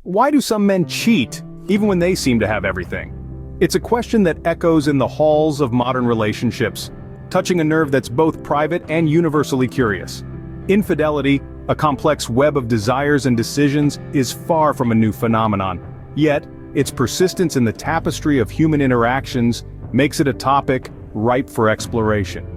Why do some men cheat, even when they seem to have everything? It's a question that echoes in the halls of modern relationships, touching a nerve that's both private and universally curious. Infidelity, a complex web of desires and decisions, is far from a new phenomenon. Yet, its persistence in the tapestry of human interactions makes it a topic ripe for exploration.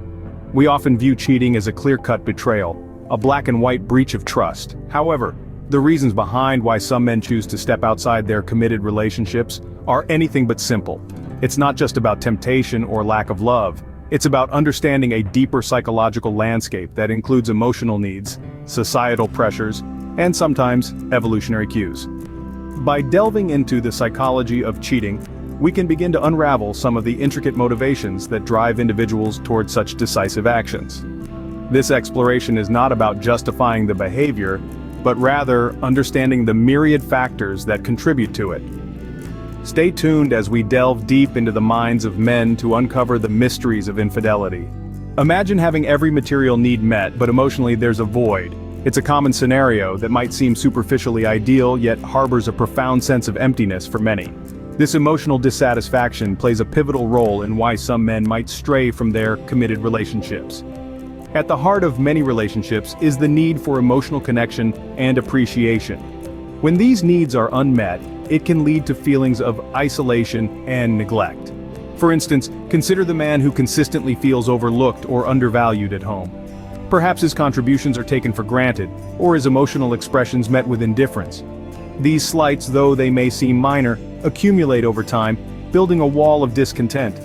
We often view cheating as a clear-cut betrayal, a black-and-white breach of trust. However, the reasons behind why some men choose to step outside their committed relationships are anything but simple. It's not just about temptation or lack of love. It's about understanding a deeper psychological landscape that includes emotional needs, societal pressures, and sometimes evolutionary cues. By delving into the psychology of cheating, we can begin to unravel some of the intricate motivations that drive individuals toward such decisive actions. This exploration is not about justifying the behavior, but rather understanding the myriad factors that contribute to it. Stay tuned as we delve deep into the minds of men to uncover the mysteries of infidelity. Imagine having every material need met, but emotionally there's a void. It's a common scenario that might seem superficially ideal, yet harbors a profound sense of emptiness for many. This emotional dissatisfaction plays a pivotal role in why some men might stray from their committed relationships. At the heart of many relationships is the need for emotional connection and appreciation. When these needs are unmet, it can lead to feelings of isolation and neglect. For instance, consider the man who consistently feels overlooked or undervalued at home. Perhaps his contributions are taken for granted, or his emotional expressions met with indifference. These slights, though they may seem minor, accumulate over time, building a wall of discontent.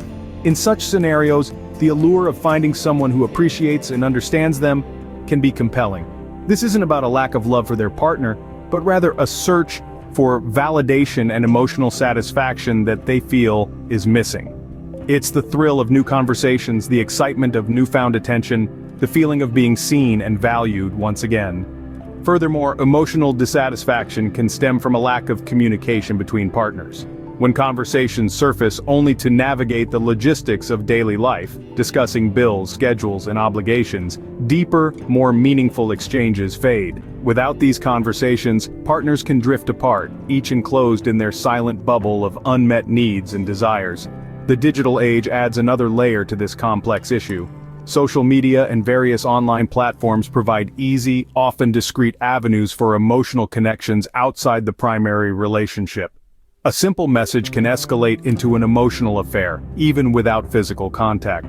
In such scenarios, the allure of finding someone who appreciates and understands them can be compelling. This isn't about a lack of love for their partner, but rather a search for validation and emotional satisfaction that they feel is missing. It's the thrill of new conversations, the excitement of newfound attention, the feeling of being seen and valued once again. Furthermore, emotional dissatisfaction can stem from a lack of communication between partners. When conversations surface only to navigate the logistics of daily life, discussing bills, schedules, and obligations, deeper, more meaningful exchanges fade. Without these conversations, partners can drift apart, each enclosed in their silent bubble of unmet needs and desires. The digital age adds another layer to this complex issue. Social media and various online platforms provide easy, often discreet avenues for emotional connections outside the primary relationship. A simple message can escalate into an emotional affair, even without physical contact.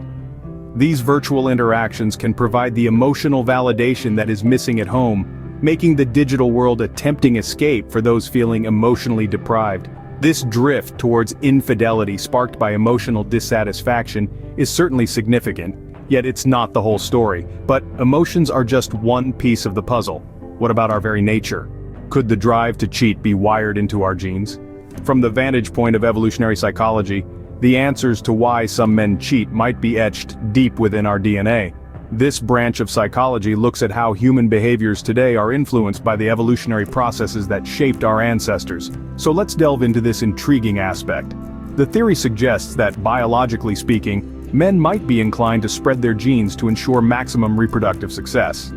These virtual interactions can provide the emotional validation that is missing at home, making the digital world a tempting escape for those feeling emotionally deprived. This drift towards infidelity sparked by emotional dissatisfaction is certainly significant, yet it's not the whole story. But emotions are just one piece of the puzzle. What about our very nature? Could the drive to cheat be wired into our genes? From the vantage point of evolutionary psychology, the answers to why some men cheat might be etched deep within our DNA. This branch of psychology looks at how human behaviors today are influenced by the evolutionary processes that shaped our ancestors. So let's delve into this intriguing aspect. The theory suggests that, biologically speaking, men might be inclined to spread their genes to ensure maximum reproductive success.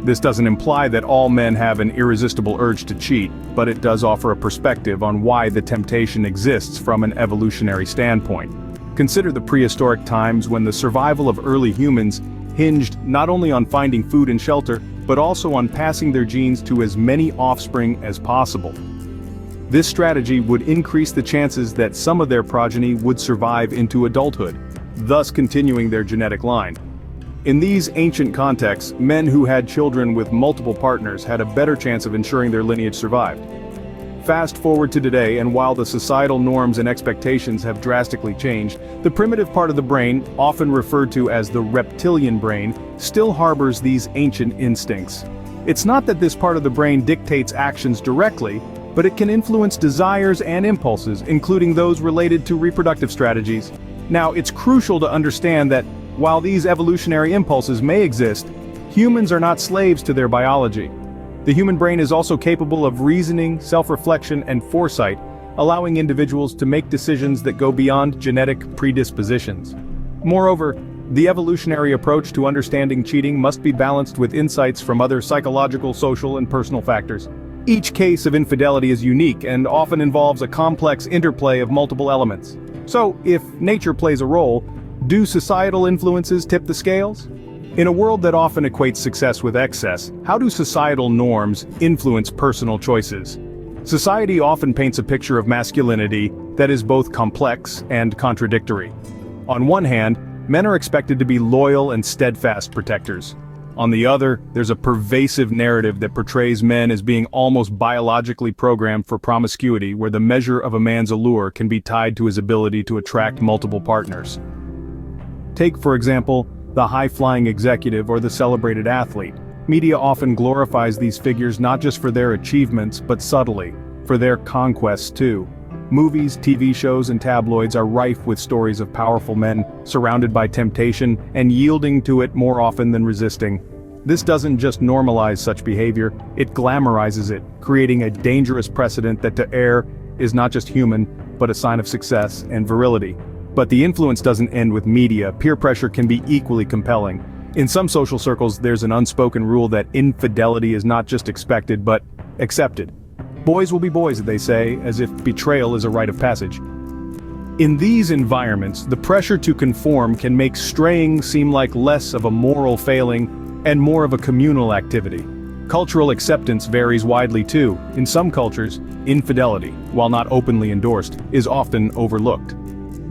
This doesn't imply that all men have an irresistible urge to cheat, but it does offer a perspective on why the temptation exists from an evolutionary standpoint. Consider the prehistoric times when the survival of early humans hinged not only on finding food and shelter, but also on passing their genes to as many offspring as possible. This strategy would increase the chances that some of their progeny would survive into adulthood, thus continuing their genetic line. In these ancient contexts, men who had children with multiple partners had a better chance of ensuring their lineage survived. Fast forward to today, and while the societal norms and expectations have drastically changed, the primitive part of the brain, often referred to as the reptilian brain, still harbors these ancient instincts. It's not that this part of the brain dictates actions directly, but it can influence desires and impulses, including those related to reproductive strategies. Now, it's crucial to understand that while these evolutionary impulses may exist, humans are not slaves to their biology. The human brain is also capable of reasoning, self-reflection, and foresight, allowing individuals to make decisions that go beyond genetic predispositions. Moreover, the evolutionary approach to understanding cheating must be balanced with insights from other psychological, social, and personal factors. Each case of infidelity is unique and often involves a complex interplay of multiple elements. So, if nature plays a role, do societal influences tip the scales? In a world that often equates success with excess, how do societal norms influence personal choices? Society often paints a picture of masculinity that is both complex and contradictory. On one hand, men are expected to be loyal and steadfast protectors. On the other, there's a pervasive narrative that portrays men as being almost biologically programmed for promiscuity, where the measure of a man's allure can be tied to his ability to attract multiple partners. Take, for example, the high-flying executive or the celebrated athlete. Media often glorifies these figures not just for their achievements, but subtly, for their conquests too. Movies, TV shows, and tabloids are rife with stories of powerful men surrounded by temptation and yielding to it more often than resisting. This doesn't just normalize such behavior, it glamorizes it, creating a dangerous precedent that to err is not just human, but a sign of success and virility. But the influence doesn't end with media. Peer pressure can be equally compelling. In some social circles, there's an unspoken rule that infidelity is not just expected but accepted. Boys will be boys, they say, as if betrayal is a rite of passage. In these environments, the pressure to conform can make straying seem like less of a moral failing and more of a communal activity. Cultural acceptance varies widely too. In some cultures, infidelity, while not openly endorsed, is often overlooked.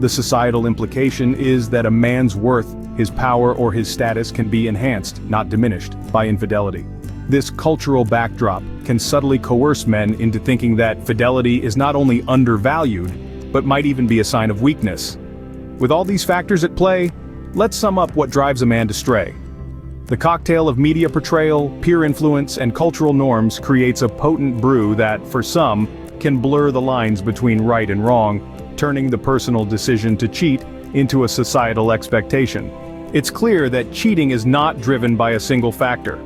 The societal implication is that a man's worth, his power, or his status can be enhanced, not diminished, by infidelity. This cultural backdrop can subtly coerce men into thinking that fidelity is not only undervalued, but might even be a sign of weakness. With all these factors at play, let's sum up what drives a man to stray. The cocktail of media portrayal, peer influence, and cultural norms creates a potent brew that, for some, can blur the lines between right and wrong, turning the personal decision to cheat into a societal expectation. It's clear that cheating is not driven by a single factor.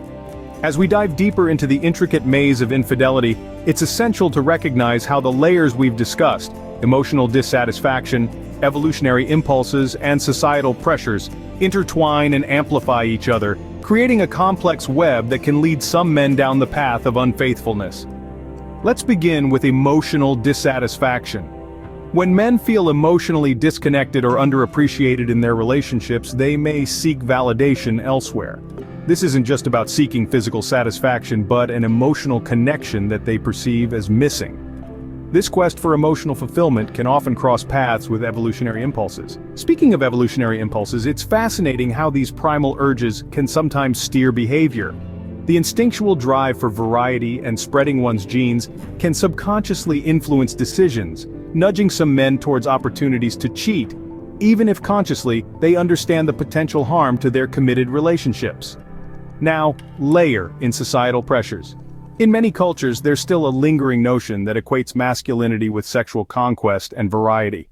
As we dive deeper into the intricate maze of infidelity, it's essential to recognize how the layers we've discussed, emotional dissatisfaction, evolutionary impulses, and societal pressures, intertwine and amplify each other, creating a complex web that can lead some men down the path of unfaithfulness. Let's begin with emotional dissatisfaction. When men feel emotionally disconnected or underappreciated in their relationships, they may seek validation elsewhere. This isn't just about seeking physical satisfaction, but an emotional connection that they perceive as missing. This quest for emotional fulfillment can often cross paths with evolutionary impulses. Speaking of evolutionary impulses, it's fascinating how these primal urges can sometimes steer behavior. The instinctual drive for variety and spreading one's genes can subconsciously influence decisions, nudging some men towards opportunities to cheat, even if consciously they understand the potential harm to their committed relationships. Now, layer in societal pressures. In many cultures, there's still a lingering notion that equates masculinity with sexual conquest and variety.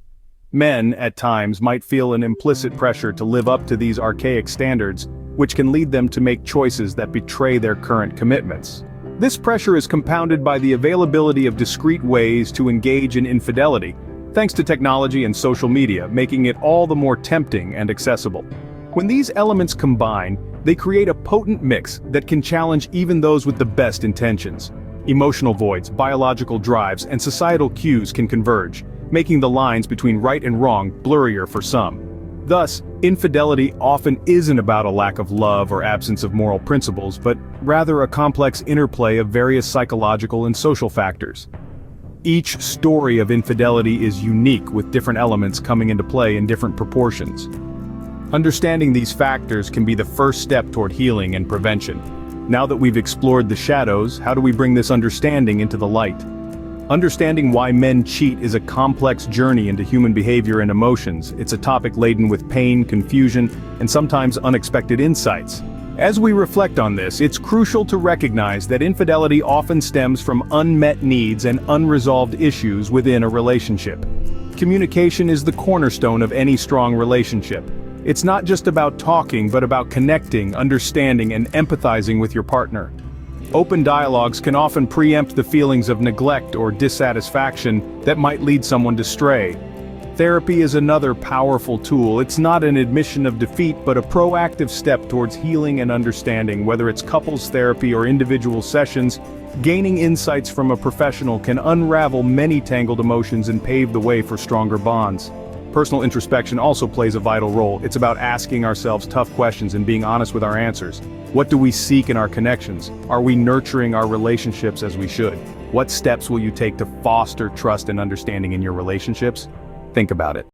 Men, at times, might feel an implicit pressure to live up to these archaic standards, which can lead them to make choices that betray their current commitments. This pressure is compounded by the availability of discreet ways to engage in infidelity, thanks to technology and social media, making it all the more tempting and accessible. When these elements combine, they create a potent mix that can challenge even those with the best intentions. Emotional voids, biological drives, and societal cues can converge, making the lines between right and wrong blurrier for some. Thus, infidelity often isn't about a lack of love or absence of moral principles, but rather a complex interplay of various psychological and social factors. Each story of infidelity is unique, with different elements coming into play in different proportions. Understanding these factors can be the first step toward healing and prevention. Now that we've explored the shadows, how do we bring this understanding into the light? Understanding why men cheat is a complex journey into human behavior and emotions. It's a topic laden with pain, confusion, and sometimes unexpected insights. As we reflect on this, it's crucial to recognize that infidelity often stems from unmet needs and unresolved issues within a relationship. Communication is the cornerstone of any strong relationship. It's not just about talking, but about connecting, understanding, and empathizing with your partner. Open dialogues can often preempt the feelings of neglect or dissatisfaction that might lead someone to stray. Therapy is another powerful tool. It's not an admission of defeat, but a proactive step towards healing and understanding. Whether it's couples therapy or individual sessions, gaining insights from a professional can unravel many tangled emotions and pave the way for stronger bonds. Personal introspection also plays a vital role. It's about asking ourselves tough questions and being honest with our answers. What do we seek in our connections? Are we nurturing our relationships as we should? What steps will you take to foster trust and understanding in your relationships? Think about it.